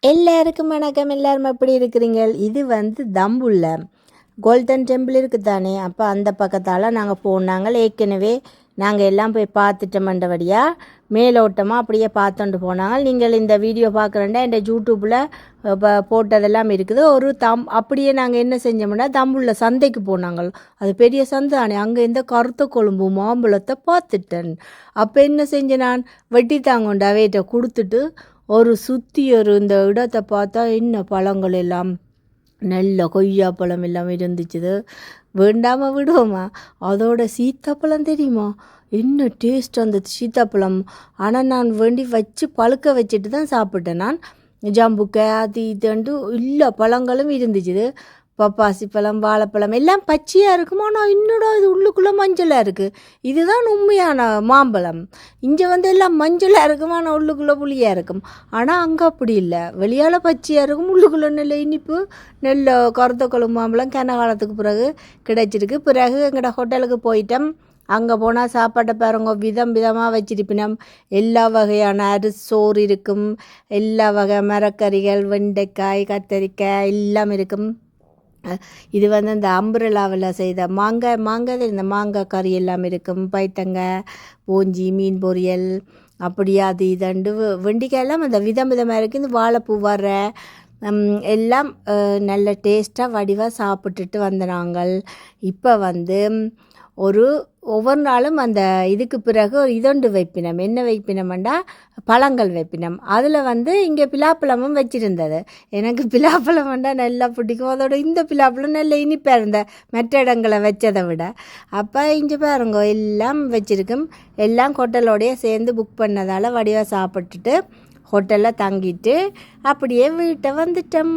எல்லாருக்கும் வணக்கம். எல்லாரும் எப்படி இருக்கிறீங்க? இது வந்து தம்புள்ள கோல்டன் டெம்பிள் இருக்குது தானே, அப்போ அந்த பக்கத்தால் நாங்கள் போனாங்க. ஏற்கனவே நாங்கள் எல்லாம் போய் பார்த்துட்டோம்ன்றபடியாக மேலோட்டமாக அப்படியே பார்த்துட்டு போனாங்க. நீங்கள் இந்த வீடியோ பார்க்குறேன்டா என் யூடியூப்பில் இப்போ போட்டதெல்லாம் இருக்குது. அப்படியே நாங்கள் என்ன செஞ்சோம்னா தம்புள்ள சந்தைக்கு போனாங்க. அது பெரிய சந்தை தானே, அங்கே இந்த கருத்த கொழும்பு மாம்பழத்தை பார்த்துட்டேன். அப்போ என்ன செஞ்சேன், நான் வெட்டித்தாங்கொண்டு அவையிட்ட கொடுத்துட்டு சுற்றி இந்த இடத்தை பார்த்தா என்ன பழங்கள் எல்லாம் நல்ல கொய்யாப்பழம் எல்லாம் இருந்துச்சுது. வேண்டாமல் விடுவோமா? அதோட சீத்தாப்பழம் தெரியுமா, என்ன டேஸ்ட் அந்த சீத்தாப்பழம். ஆனால் நான் வேண்டி வச்சு பழுக்க வச்சுட்டு தான் சாப்பிட்டேன். நான் ஜம்புக்கை அது இதுண்டு இல்லை பழங்களும் இருந்துச்சுது. பப்பாசி பழம், வாழைப்பழம் எல்லாம் பச்சையாக இருக்கும். ஆனால் இன்னோட இது உள்ளுக்குள்ளே மஞ்சளாக இருக்குது. இதுதான் உண்மையான மாம்பழம். இங்கே வந்து எல்லாம் மஞ்சளாக இருக்கும், ஆனால் உள்ளுக்குள்ளே புளியாக இருக்கும். ஆனால் அங்கே அப்படி இல்லை, வெளியால் பச்சையாக இருக்கும், உள்ளுக்குள்ளே நல்ல இனிப்பு, நல்ல கருத்த கொழும்பு மாம்பழம் காலத்துக்கு பிறகு கிடைச்சிருக்கு. பிறகு எங்களோட ஹோட்டலுக்கு போயிட்டோம். அங்கே போனால் சாப்பாட்டை பாருங்க, விதம் விதமாக வச்சிருப்பினோம். எல்லா வகையான அரிசோறு இருக்கும், எல்லா வகை மரக்கறிகள், வெண்டைக்காய், கத்தரிக்காய் எல்லாம் இருக்கும். இது வந்து இந்த அம்புரலாவில் செய்த மாங்காய் இந்த மாங்காய் கறி எல்லாம் இருக்கும். பைத்தங்காய், பூஞ்சி, மீன் பொரியல், அப்படியா அது இதண்டு வெண்டிக்காயெல்லாம் அந்த விதம் விதமாக இருக்குது. இந்த வாழைப்பூ வர எல்லாம் நல்ல டேஸ்ட்டாக வடிவாக சாப்பிட்டுட்டு வந்த நாங்கள். இப்போ வந்து ஒவ்வொரு நாளும் அந்த இதுக்கு பிறகு இதொண்டு வைப்பினம். என்ன வைப்பினம்டா பழங்கள் வைப்பினம். அதில் வந்து இங்கே பிலாப்பழமும் வச்சுருந்தது. எனக்கு பிலாப்பழம்ண்டா நல்லா பிடிக்கும். அதோட இந்த பிலாப்பழம் நல்ல இனிப்பாக இருந்த மற்ற இடங்களை வச்சதை விட. அப்போ இங்கே பாருங்க எல்லாம் வச்சுருக்கும். எல்லாம் ஹோட்டலோடையே சேர்ந்து புக் பண்ணதால் வடிவாக சாப்பிட்டுட்டு ஹோட்டலில் தங்கிட்டு அப்படியே வீட்டை வந்துட்டோம்.